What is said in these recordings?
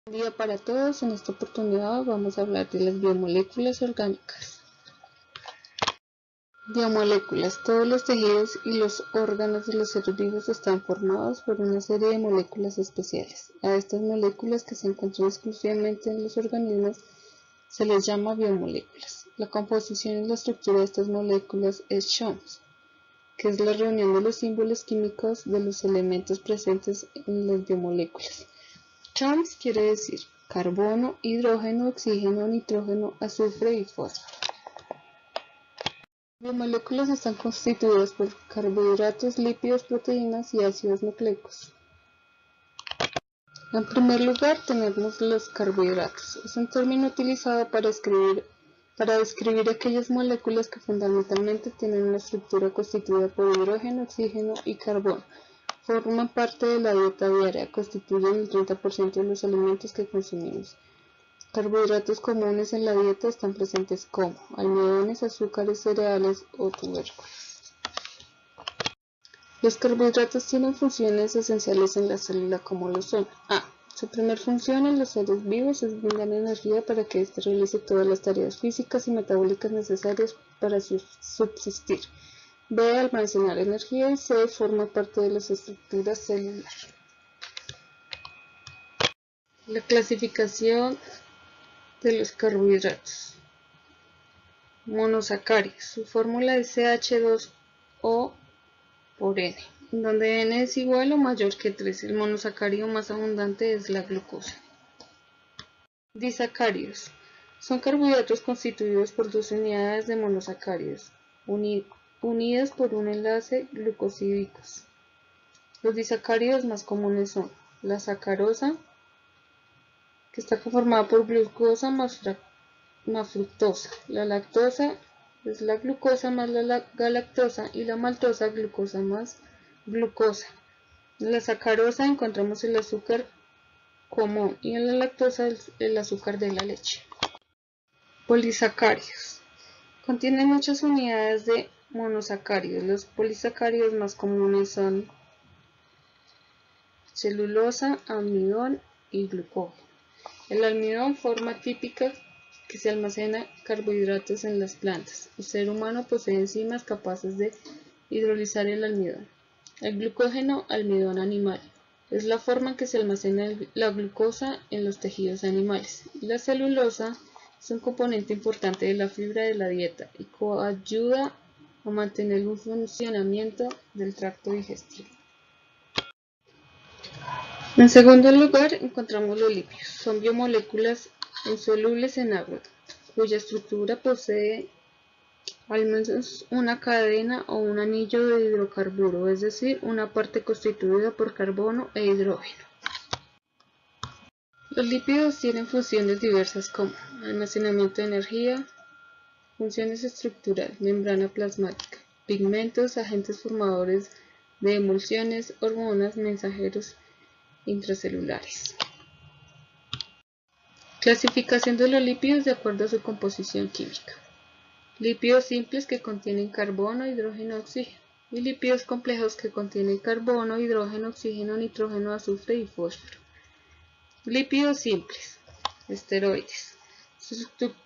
Buen día para todos. En esta oportunidad vamos a hablar de las biomoléculas orgánicas. Biomoléculas. Todos los tejidos y los órganos de los seres vivos están formados por una serie de moléculas especiales. A estas moléculas, que se encuentran exclusivamente en los organismos, se les llama biomoléculas. La composición y la estructura de estas moléculas es Chomsky, que es la reunión de los símbolos químicos de los elementos presentes en las biomoléculas. Chomsky quiere decir carbono, hidrógeno, oxígeno, nitrógeno, azufre y fósforo. Las biomoléculas están constituidas por carbohidratos, lípidos, proteínas y ácidos nucleicos. En primer lugar tenemos los carbohidratos. Es un término utilizado para describir aquellas moléculas que fundamentalmente tienen una estructura constituida por hidrógeno, oxígeno y carbono. Forman parte de la dieta diaria, constituyen el 30% de los alimentos que consumimos. Carbohidratos comunes en la dieta están presentes como almidones, azúcares, cereales o tubérculos. Los carbohidratos tienen funciones esenciales en la célula, como lo son: A. Su primera función en los seres vivos es brindar energía para que éste realice todas las tareas físicas y metabólicas necesarias para subsistir. B. Almacenar energía. Y C. Forma parte de las estructuras celulares. La clasificación de los carbohidratos. Monosacáridos. Su fórmula es CH2O por N, donde N es igual o mayor que 3. El monosacárido más abundante es la glucosa. Disacáridos. Son carbohidratos constituidos por dos unidades de monosacáridos, unidas por un enlace glucosídicos. Los disacáridos más comunes son la sacarosa, que está conformada por glucosa más fructosa. La lactosa es la glucosa más la galactosa, y la maltosa glucosa más glucosa. En la sacarosa encontramos el azúcar común y en la lactosa el azúcar de la leche. Polisacáridos. Contienen muchas unidades de monosacáridos. Los polisacáridos más comunes son celulosa, almidón y glucógeno. El almidón, forma típica que se almacena carbohidratos en las plantas. El ser humano posee enzimas capaces de hidrolizar el almidón. El glucógeno, almidón animal, es la forma en que se almacena la glucosa en los tejidos animales. La celulosa es un componente importante de la fibra de la dieta y ayuda a mantener un funcionamiento del tracto digestivo. En segundo lugar encontramos los lípidos. Son biomoléculas insolubles en agua, cuya estructura posee al menos una cadena o un anillo de hidrocarburo, es decir, una parte constituida por carbono e hidrógeno. Los lípidos tienen funciones diversas como almacenamiento de energía, funciones estructurales, membrana plasmática, pigmentos, agentes formadores de emulsiones, hormonas, mensajeros intracelulares. Clasificación de los lípidos de acuerdo a su composición química. Lípidos simples que contienen carbono, hidrógeno, oxígeno. Y lípidos complejos que contienen carbono, hidrógeno, oxígeno, nitrógeno, azufre y fósforo. Lípidos simples. Esteroides.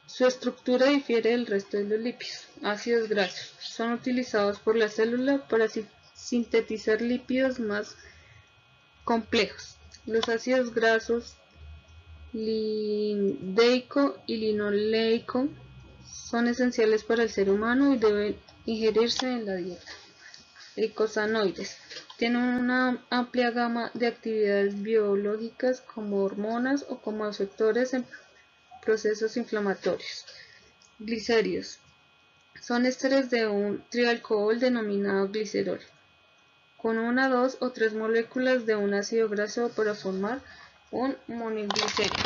Su estructura difiere del resto de los lípidos. Ácidos grasos. Son utilizados por la célula para sintetizar lípidos más complejos. Los ácidos grasos lindeico y linoleico son esenciales para el ser humano y deben ingerirse en la dieta. Eicosanoides. Tienen una amplia gama de actividades biológicas como hormonas o como efectores en procesos inflamatorios. Glicéridos. Son ésteres de un trialcohol denominado glicerol, con una, dos o tres moléculas de un ácido graso para formar un monoglicérido.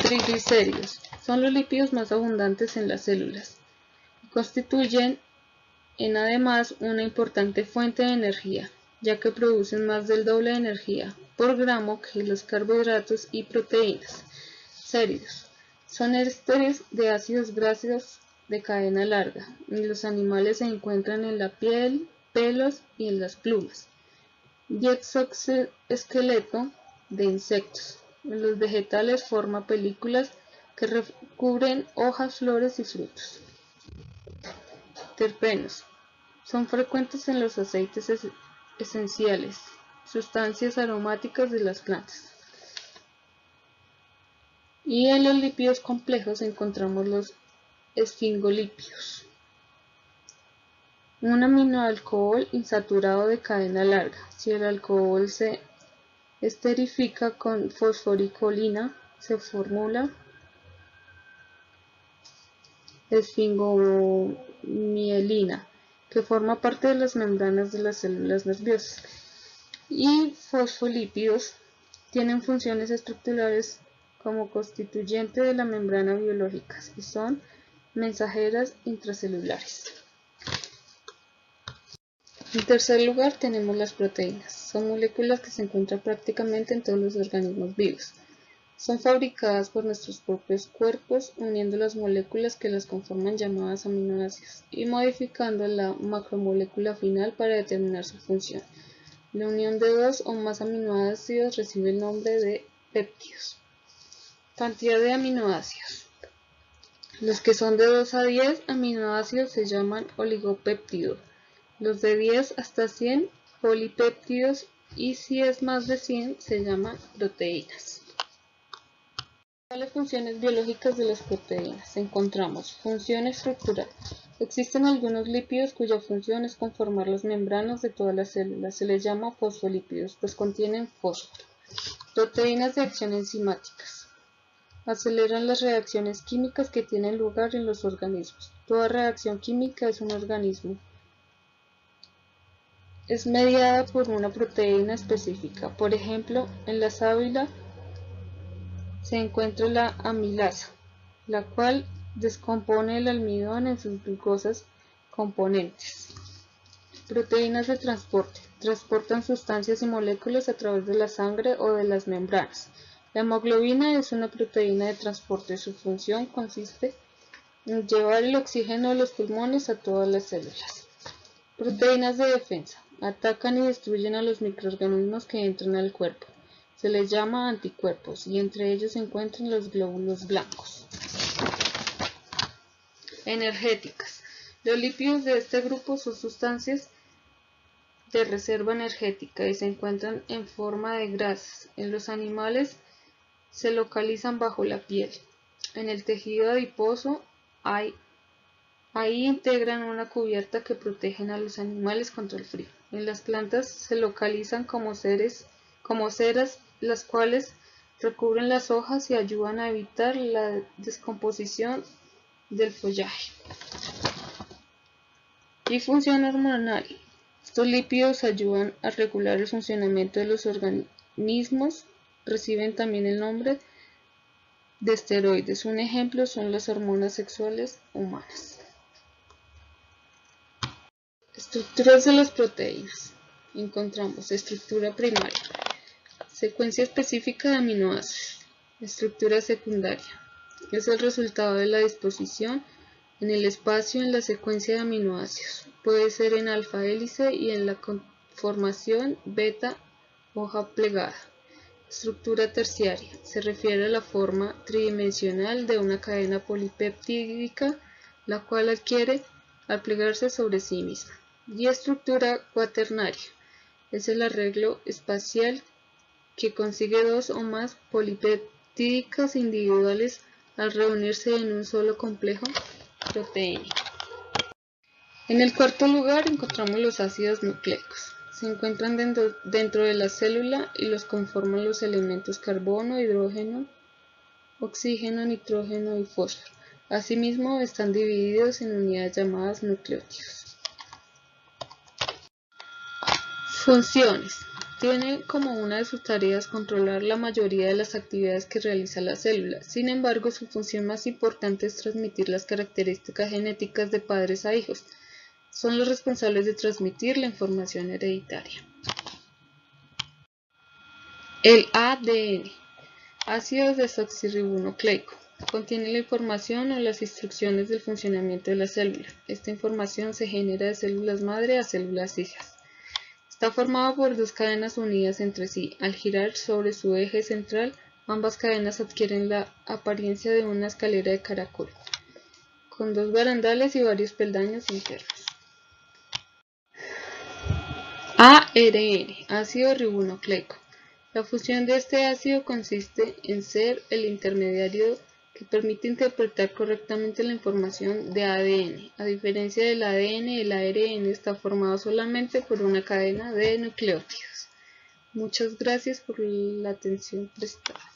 Triglicéridos. Son los lípidos más abundantes en las células y constituyen además una importante fuente de energía, ya que producen más del doble de energía por gramo que los carbohidratos y proteínas. Séridos. Son ésteres de ácidos grasos de cadena larga. En los animales se encuentran en la piel, pelos y en las plumas. Y exoesqueleto de insectos. En los vegetales forma películas que recubren hojas, flores y frutos. Terpenos. Son frecuentes en los aceites esenciales, sustancias aromáticas de las plantas. Y en los lípidos complejos encontramos los esfingolípidos. Un aminoalcohol insaturado de cadena larga. Si el alcohol se esterifica con fosforicolina, se formula esfingomielina, que forma parte de las membranas de las células nerviosas. Y fosfolípidos tienen funciones estructurales como constituyente de la membrana biológica y son mensajeras intracelulares. En tercer lugar tenemos las proteínas. Son moléculas que se encuentran prácticamente en todos los organismos vivos. Son fabricadas por nuestros propios cuerpos uniendo las moléculas que las conforman llamadas aminoácidos y modificando la macromolécula final para determinar su función. La unión de dos o más aminoácidos recibe el nombre de péptidos. Cantidad de aminoácidos. Los que son de 2 a 10 aminoácidos se llaman oligopéptidos. Los de 10 hasta 100 polipéptidos y si es más de 100 se llaman proteínas. ¿Cuáles funciones biológicas de las proteínas? Encontramos función estructural. Existen algunos lípidos cuya función es conformar las membranas de todas las células. Se les llama fosfolípidos, pues contienen fósforo. Proteínas de acción enzimáticas. Aceleran las reacciones químicas que tienen lugar en los organismos. Toda reacción química es un organismo. Es mediada por una proteína específica. Por ejemplo, en la sábila se encuentra la amilasa, la cual descompone el almidón en sus glucosas componentes. Proteínas de transporte. Transportan sustancias y moléculas a través de la sangre o de las membranas. La hemoglobina es una proteína de transporte. Su función consiste en llevar el oxígeno de los pulmones a todas las células. Proteínas de defensa. Atacan y destruyen a los microorganismos que entran al cuerpo. Se les llama anticuerpos y entre ellos se encuentran los glóbulos blancos. Energéticas. Los lípidos de este grupo son sustancias de reserva energética y se encuentran en forma de grasas. En los animales se localizan bajo la piel. En el tejido adiposo ahí integran una cubierta que protegen a los animales contra el frío. En las plantas se localizan como ceras, las cuales recubren las hojas y ayudan a evitar la descomposición del follaje. Y función hormonal. Estos lípidos ayudan a regular el funcionamiento de los organismos. Reciben también el nombre de esteroides. Un ejemplo son las hormonas sexuales humanas. Estructuras de las proteínas. Encontramos estructura primaria, secuencia específica de aminoácidos. Estructura secundaria. Es el resultado de la disposición en el espacio en la secuencia de aminoácidos. Puede ser en alfa hélice y en la conformación beta hoja plegada. Estructura terciaria. Se refiere a la forma tridimensional de una cadena polipeptídica, la cual adquiere al plegarse sobre sí misma. Y estructura cuaternaria. Es el arreglo espacial que consigue dos o más polipeptídicas individuales al reunirse en un solo complejo proteínico. En el cuarto lugar encontramos los ácidos nucleicos. Se encuentran dentro de la célula y los conforman los elementos carbono, hidrógeno, oxígeno, nitrógeno y fósforo. Asimismo, están divididos en unidades llamadas nucleótidos. Funciones. Tiene como una de sus tareas controlar la mayoría de las actividades que realiza la célula. Sin embargo, su función más importante es transmitir las características genéticas de padres a hijos. Son los responsables de transmitir la información hereditaria. El ADN, ácido desoxirribonucleico, contiene la información o las instrucciones del funcionamiento de la célula. Esta información se genera de células madre a células hijas. Está formado por dos cadenas unidas entre sí. Al girar sobre su eje central, ambas cadenas adquieren la apariencia de una escalera de caracol, con dos barandales y varios peldaños internos. ARN, ácido ribonucleico. La función de este ácido consiste en ser el intermediario que permite interpretar correctamente la información de ADN. A diferencia del ADN, el ARN está formado solamente por una cadena de nucleótidos. Muchas gracias por la atención prestada.